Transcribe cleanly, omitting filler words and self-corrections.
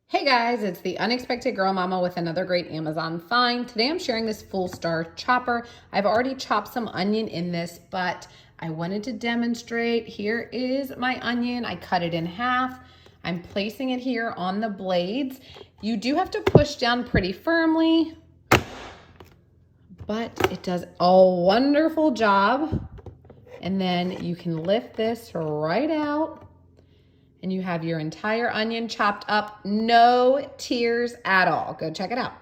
Hey guys, it's the Unexpected Girl Mama with another great Amazon find. Today I'm sharing this Fullstar chopper. I've already chopped some onion in this, but I wanted to demonstrate. Here is my onion. I cut it in half. I'm placing it here on the blades. You do have to push down pretty firmly, but it does a wonderful job. And then you can lift this right out. And you have your entire onion chopped up, no tears at all. Go check it out.